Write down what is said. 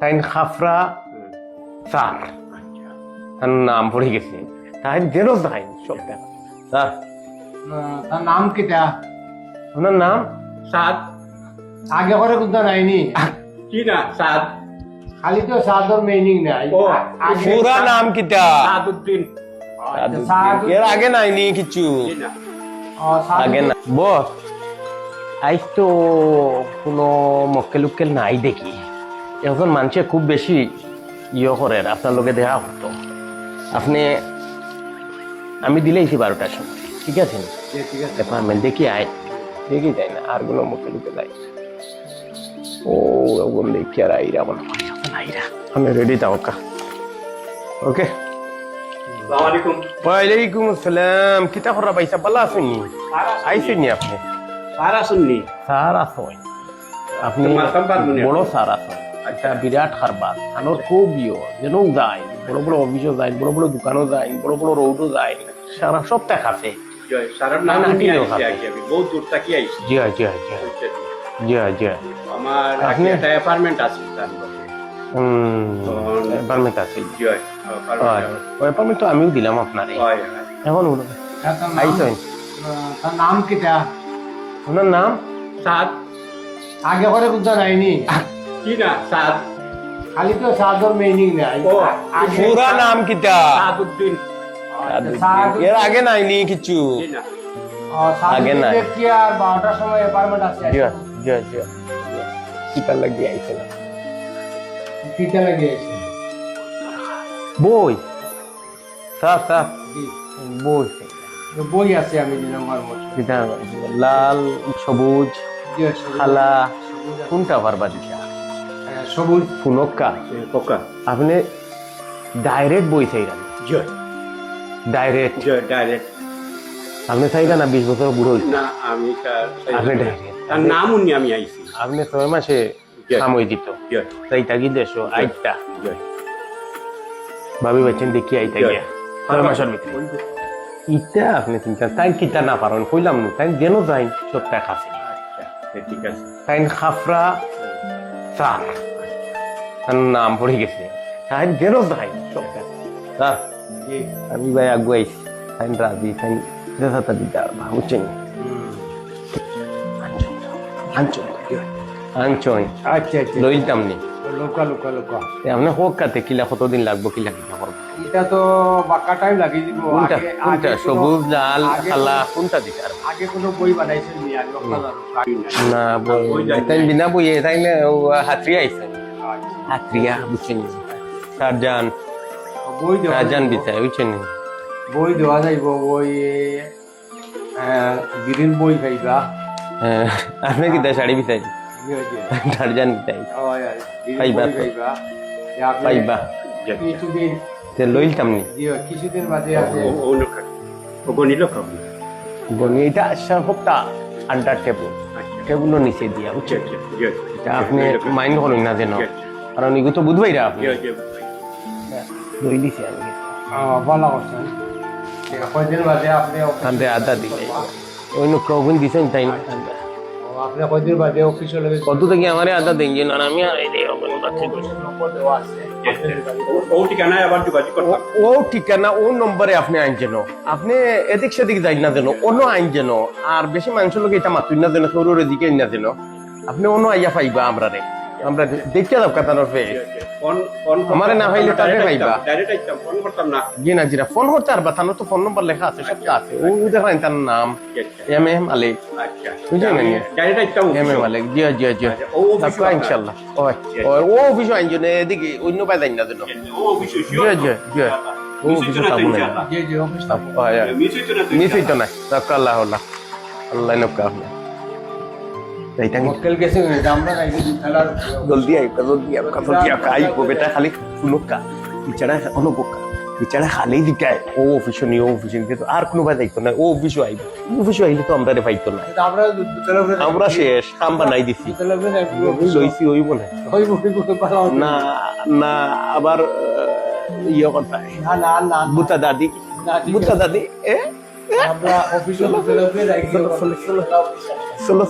তাই খাফরা স্যার তার নাম পড়ে গেছে তাই যেন যাই সব দেখা স্যার তার নাম কিটা? ওনার নাম সাদ আগে করে কোনটা নাইনি কি না সাদ খালি তো সাদর মিনিং নাই ও, পুরা নাম কিটা সাদউদ্দিন এর আগে নাইনি কিছু কি না আগে না বস আজ তো কোনো মক্কেল উক্কেল নাই দেখি এখন মানুষে খুব বেশি করে আপনার লোকে দেখা হতো আপনি আমি দিলেইছি 12টার সময় ঠিক আছে ঠিক আছে ডিপার্টমেন্ট দেখি আয় দেখি তাই না আর কোনো মক্কেল উক্কেল নাই ও ওগুলো দেখি আর আইরা মনে হয় আইরা আমি রেডি থাকা ওকে আসসালামু আলাইকুম ওয়ালাইকুম আসসালাম কিতা করা পাইছা ভালো আছেন আইছেন নি আপনি সারা শুননি স্যার আছেন আপনি মাতাম পারবো না। বড় স্যার আছেন একটা বিরাট খারবার আনোর খুব যেন যায় বড় বড় অফিসও যায় বড় বড় দোকানও যায় বড় বড় রোডও যায় সারা সপ্তাহ খাতে জয় সারার নাম না, নিয়ে কিলো আইছি খাবে। আগে আমি বহুত দূর থেকে আইছি জি জি জি জি জি আমার আপনি- একটা অ্যাপার্টমেন্ট আছে তার মধ্যে। এপার্টমেন্ট আছে জয় হয় ওই এপার্টমেন্ট তো আমিও দিলাম আপনার হয় এখন তার নাম- আইছেন তার নাম কিটা? ওনার নাম সাদ আগে করে কোনটা নাইনি কি না সাদ খালি তো সাদর মিনিং নাই ও, আগে পুরা নাম কিটা সাদউদ্দিন এর আগে নাইনি কিছু কি না আগে নাই। সাদর কি আর 12টার সময় অ্যাপার্টমেন্ট আছে জি জি জি কিতা লাগিয়ে আইছেন কিটা লাগিয়েছে বই স্যার স্যার জি বই বই আছে আমি দিলাম আমার মতো কিতা লাল সবুজ জি সবুজ- খালা সবুজ আছে। কোনটা পারবা দিতা সবুজ ফুনক্কা পোকা আপনি ডাইরেক্ট বই চাইলেন জয় ডাইরেক্ট জয় ডাইরেক্ট আপনি চাইলেন না 20 বছর বুড়ো হইছে। না আমি আপনি direct। তার নাম উনি আমি আইছি আপনি 6 মাসে জি। সময় দিত জয় তাই তাগি দেশো আইটা জয় ভাবি বাচ্চেন দেখি আইতা জি। গিয়া 6 মাসের ভিতরে ইটা আপনি চিন্তা তাই কিতা না পারেন কইলাম না তাই যেন যাই সব টাকা আছে আচ্ছা ঠিক আছে তাই খাফরা স্যার তার নাম পড়ে গেছে তাই যেন যাই সব টাকা স্যার জি আমি ভাই আগুয়াইছি তাই রাজি তাই দেখা দিতে বুঝছেন আনচন আনচন আচ্ছা আচ্ছা লইতাম নি লোকা লোকা লোকা আপনি হোক কাতে কিলা কতদিন লাগবো কিলা কিলা করবো এটা তো বাক্কা টাইম লাগি দিব কোনটা আগে- কোনটা আগে কোনো- সবুজ লাল আগে খালা কোনো- কোনটা দিতে আর আগে কোনো বই বানাইছেন নি আগে আপনারা না বই যাই তাই নাই। বিনা বইয়ে তাই না হাতরিয়া আইছে হাতরিয়া বুঝছেন সারজান বই দেওয়া সারজান যাইব। বিচাই বুঝছেন বই দেওয়া যাইব বই গ্রিন বই পাইবা আপনি কি শাড়ি বিচাই সারজান বিচাই পাইবা তো। পাইবা কিছুদিন তে লইতাম নি কিছুদিন বাদে আছে ও লোক ও গনি লোক বলি এটা সপ্তাহ আন্ডার টেবুল আচ্ছা টেবুলের নিচে দিয়া আচ্ছা বুঝছেন আচ্ছা জয় এটা আপনি মাইন্ড করুন না যেন কারণ এগুলো তো বুঝবাই আপনি জয় জয় লই দিছি আমি ভালো করছেন কয়দিন বাদে আপনি তাহলে আদা দিলে ওই নো প্রবলেম দিছেন তাই না আপনি কয়দিন বাদে অফিসে লগে কত থেকে আমারে আদা দেন যে না আমি আর এই দেই ওখানে বাচ্চা কইছি দেওয়া আছে ও ঠিকানায় আবার যোগাযোগ করতাম ও ঠিকানা ও নম্বরে আপনি আইন যেন আপনি এদিক সেদিক যাই না যেন অন্য আইন যেন আর বেশি মানুষের লোক এটা মাতুই না যেন সৌরের দিকে না যেন আপনি অন্য আইয়া পাইবা আমরা রে আমরা দেখতে যাও কাতানোর ফে ফোন ফোন আমারে না হইলে তাকে পাইবা। ডাইরেক্ট আইতাম ফোন করতাম না জি না জিরা ফোন করতে পারবা তার তো ফোন নম্বর লেখা আছে সব আছে ও দেখেন তার নাম আচ্ছা এম এম আলী আচ্ছা বুঝলেন না? ডাইরেক্ট আইতাম এম এম আলী জি জি জি ও অফিস তারপর ইনশাআল্লাহ ও অফিস আইন যেন এদিকে অন্য পাই যাই না যেন ও অফিস জি জি জি ও অফিস তাবো না জি জি অফিস মিস হইতো না তাক আল্লাহ আল্লাহ আল্লাহ নকা আপনি এইটা মক্কেল গেছে আমরা নাকি খেলার জলদি আই কো বেটা খালি ফুলকা বিচারা অনুপকা বিচারা খালি দিকায় ও অফিসে নিয়ে অফিসে নিতে তো আর কোনো ভাই যাইতো না ও অফিসে আইব অফিসে আইলে তো আমরা রে পাইতো না আমরা দুতলা আমরা শেষ কাম বানাই দিছি লইছি হইব না না না আবার ইয়ে করতে হয় না না না বুতা দাদি বুতা দাদি এ আমরা অফিসে দুতলা চলো চলো